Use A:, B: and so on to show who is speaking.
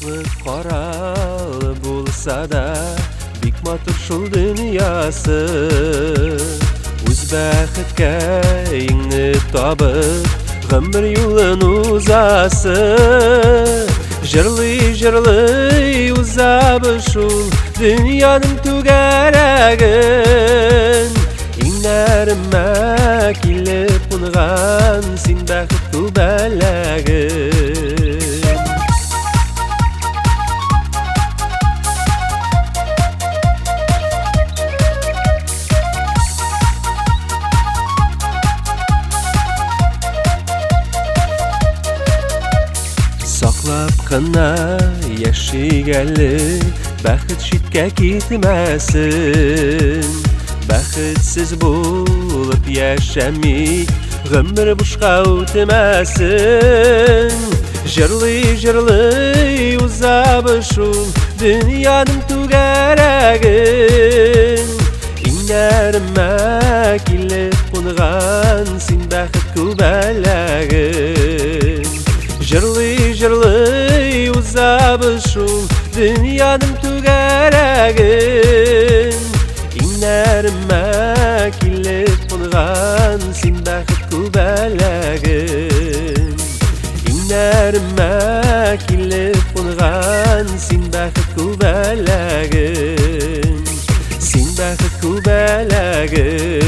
A: Ышыклы каралы булса да, бик матур шул дөньясы. Үз бәхеткә иңне табып, гомер юлын узасы. Җырлый узабы шул дөньяның түгәрәген. Иңнәремә килеп кунган син бәхет күбәләген. Саклап кына яшигәле, бәхет читкә китмәсен. Бәхетсез булып яшәмик, гомер бушка үтмәсен. Җырлый узабы шул дөньяның түгәрәген. Иңнәремә килеп кунган син бәхет күбәләген. Җырлый узабы шул дөньяның түгәрәген. Иңнәремә килеп кунган син бәхет күбәләген. Иңнәремә килеп кунган син бәхет күбәләген. Син бәхет күбәләген.